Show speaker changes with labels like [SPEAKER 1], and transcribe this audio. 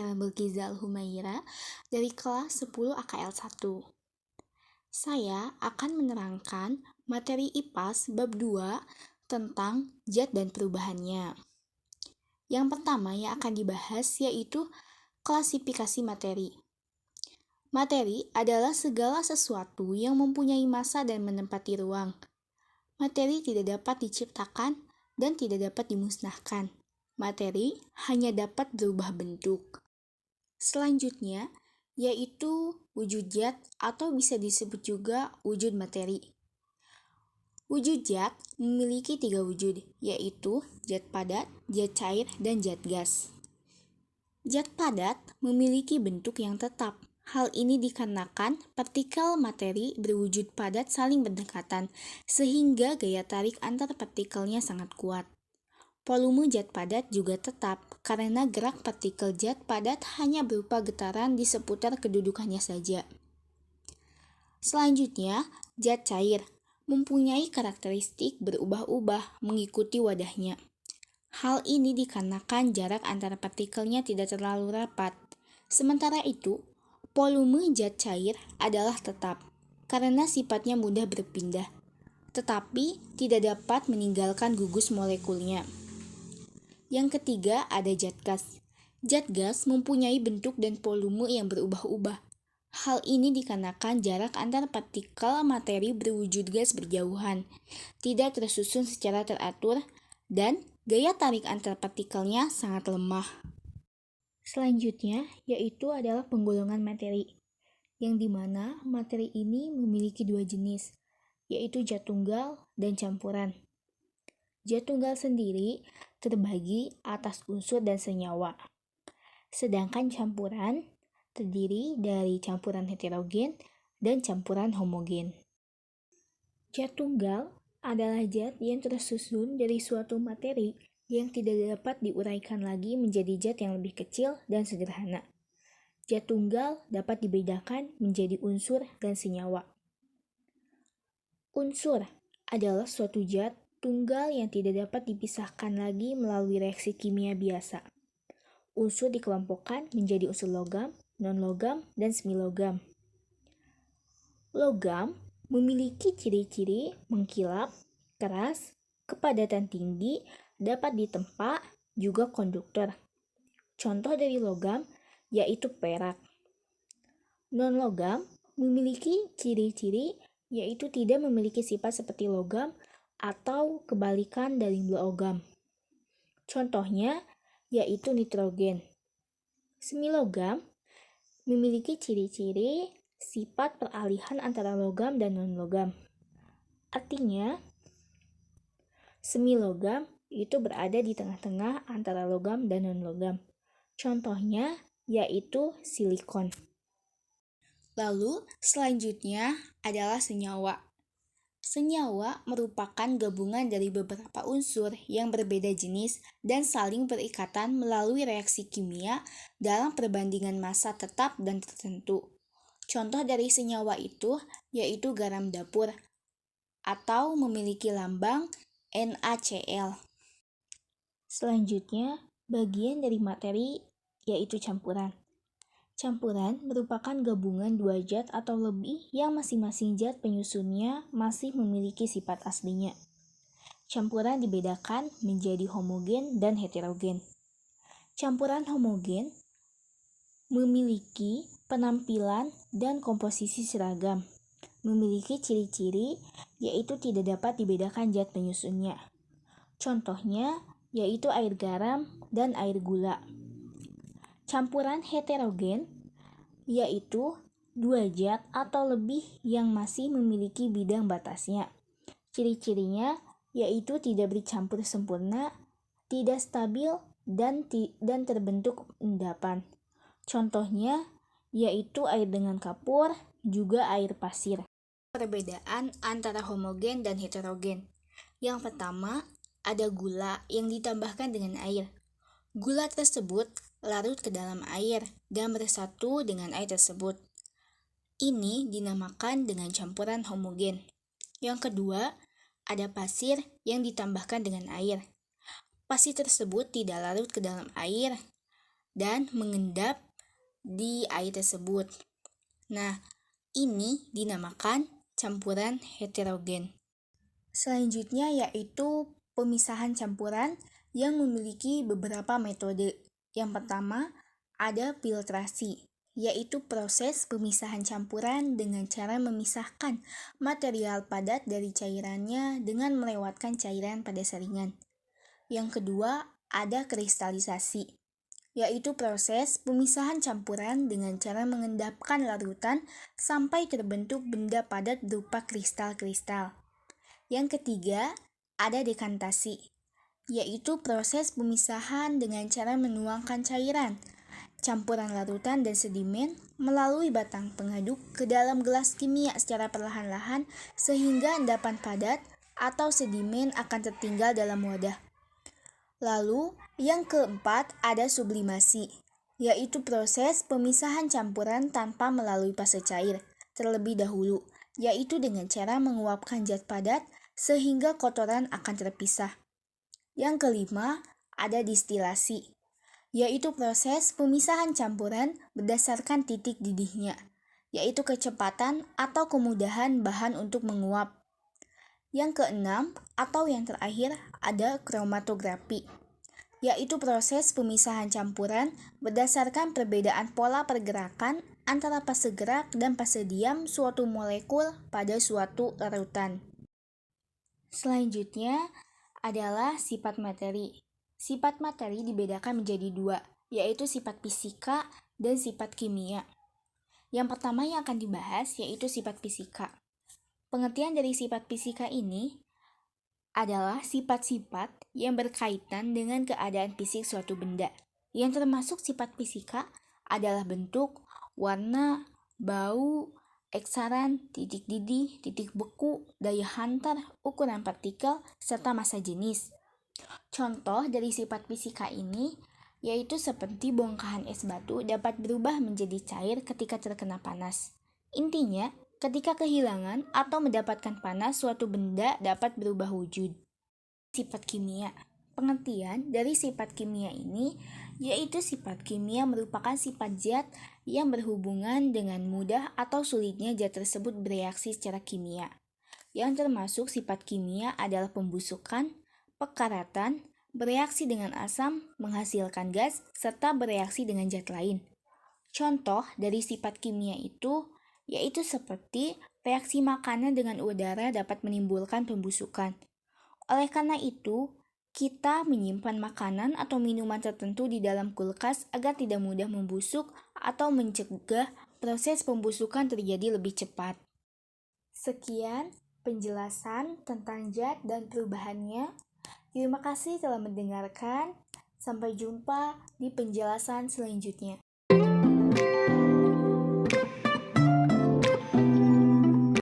[SPEAKER 1] Syara Bilkizal Humaira dari kelas 10 AKL 1. Saya akan menerangkan materi IPAS bab 2 tentang zat dan perubahannya. Yang pertama yang akan dibahas yaitu klasifikasi materi. Materi adalah segala sesuatu yang mempunyai massa dan menempati ruang. Materi tidak dapat diciptakan dan tidak dapat dimusnahkan. Materi hanya dapat berubah bentuk. Selanjutnya, yaitu wujud zat atau bisa disebut juga wujud materi. Wujud zat memiliki 3 wujud, yaitu zat padat, zat cair, dan zat gas. Zat padat memiliki bentuk yang tetap. Hal ini dikarenakan partikel materi berwujud padat saling berdekatan, sehingga gaya tarik antar partikelnya sangat kuat. Volume zat padat juga tetap, karena gerak partikel zat padat hanya berupa getaran di seputar kedudukannya saja. Selanjutnya, zat cair mempunyai karakteristik berubah-ubah mengikuti wadahnya. Hal ini dikarenakan jarak antara partikelnya tidak terlalu rapat. Sementara itu, volume zat cair adalah tetap, karena sifatnya mudah berpindah, tetapi tidak dapat meninggalkan gugus molekulnya. Yang ketiga ada zat gas. Zat gas mempunyai bentuk dan volume yang berubah-ubah. Hal ini dikarenakan jarak antar partikel materi berwujud gas berjauhan, tidak tersusun secara teratur, dan gaya tarik antar partikelnya sangat lemah. Selanjutnya yaitu adalah penggolongan materi, yang dimana materi ini memiliki 2 jenis, yaitu zat tunggal dan campuran. Zat tunggal sendiri terbagi atas unsur dan senyawa. Sedangkan campuran terdiri dari campuran heterogen dan campuran homogen. Zat tunggal adalah zat yang tersusun dari suatu materi yang tidak dapat diuraikan lagi menjadi zat yang lebih kecil dan sederhana. Zat tunggal dapat dibedakan menjadi unsur dan senyawa. Unsur adalah suatu zat tunggal yang tidak dapat dipisahkan lagi melalui reaksi kimia biasa. Unsur dikelompokkan menjadi unsur logam, non-logam, dan semilogam. Logam memiliki ciri-ciri mengkilap, keras, kepadatan tinggi, dapat ditempa, juga konduktor. Contoh dari logam yaitu perak. Non-logam memiliki ciri-ciri yaitu tidak memiliki sifat seperti logam atau kebalikan dari logam. Contohnya yaitu nitrogen. Semilogam memiliki ciri-ciri sifat peralihan antara logam dan non-logam. Artinya, semilogam itu berada di tengah-tengah antara logam dan non-logam. Contohnya yaitu silikon. Lalu selanjutnya adalah senyawa. Senyawa merupakan gabungan dari beberapa unsur yang berbeda jenis dan saling berikatan melalui reaksi kimia dalam perbandingan massa tetap dan tertentu. Contoh dari senyawa itu yaitu garam dapur atau memiliki lambang NaCl. Selanjutnya, bagian dari materi yaitu campuran. Campuran merupakan gabungan 2 zat atau lebih yang masing-masing zat penyusunnya masih memiliki sifat aslinya. Campuran dibedakan menjadi homogen dan heterogen. Campuran homogen memiliki penampilan dan komposisi seragam, memiliki ciri-ciri yaitu tidak dapat dibedakan zat penyusunnya. Contohnya yaitu air garam dan air gula. Campuran heterogen yaitu 2 zat atau lebih yang masih memiliki bidang batasnya. Ciri-cirinya yaitu tidak bercampur sempurna, tidak stabil, dan terbentuk endapan. Contohnya yaitu air dengan kapur, juga air pasir. Perbedaan antara homogen dan heterogen. Yang pertama, ada gula yang ditambahkan dengan air. Gula tersebut larut ke dalam air dan bersatu dengan air tersebut. Ini dinamakan dengan campuran homogen. Yang kedua, ada pasir yang ditambahkan dengan air. Pasir tersebut tidak larut ke dalam air dan mengendap di air tersebut. Nah, ini dinamakan campuran heterogen. Selanjutnya yaitu pemisahan campuran yang memiliki beberapa metode. Yang pertama, ada filtrasi, yaitu proses pemisahan campuran dengan cara memisahkan material padat dari cairannya dengan melewatkan cairan pada saringan. Yang kedua, ada kristalisasi, yaitu proses pemisahan campuran dengan cara mengendapkan larutan sampai terbentuk benda padat berupa kristal-kristal. Yang ketiga, ada dekantasi, yaitu proses pemisahan dengan cara menuangkan cairan, campuran larutan dan sedimen melalui batang pengaduk ke dalam gelas kimia secara perlahan-lahan sehingga endapan padat atau sedimen akan tertinggal dalam wadah. Lalu, yang keempat ada sublimasi, yaitu proses pemisahan campuran tanpa melalui fase cair terlebih dahulu, yaitu dengan cara menguapkan zat padat sehingga kotoran akan terpisah. Yang kelima, ada distilasi, yaitu proses pemisahan campuran berdasarkan titik didihnya, yaitu kecepatan atau kemudahan bahan untuk menguap. Yang keenam atau yang terakhir ada kromatografi, yaitu proses pemisahan campuran berdasarkan perbedaan pola pergerakan antara fase gerak dan fase diam suatu molekul pada suatu larutan. Selanjutnya adalah sifat materi. Sifat materi dibedakan menjadi dua, yaitu sifat fisika dan sifat kimia. Yang pertama yang akan dibahas yaitu sifat fisika. Pengertian dari sifat fisika ini adalah sifat-sifat yang berkaitan dengan keadaan fisik suatu benda. Yang termasuk sifat fisika adalah bentuk, warna, bau, eksaran, titik didih, titik beku, daya hantar, ukuran partikel, serta massa jenis. Contoh dari sifat fisika ini yaitu seperti bongkahan es batu dapat berubah menjadi cair ketika terkena panas. Intinya, ketika kehilangan atau mendapatkan panas, suatu benda dapat berubah wujud. Sifat kimia. Pengertian dari sifat kimia ini yaitu sifat kimia merupakan sifat zat yang berhubungan dengan mudah atau sulitnya zat tersebut bereaksi secara kimia. Yang termasuk sifat kimia adalah pembusukan, pekaratan, bereaksi dengan asam, menghasilkan gas, serta bereaksi dengan zat lain. Contoh dari sifat kimia itu yaitu seperti reaksi makanan dengan udara dapat menimbulkan pembusukan. Oleh karena itu, kita menyimpan makanan atau minuman tertentu di dalam kulkas agar tidak mudah membusuk atau mencegah proses pembusukan terjadi lebih cepat. Sekian penjelasan tentang zat dan perubahannya. Terima kasih telah mendengarkan. Sampai jumpa di penjelasan selanjutnya.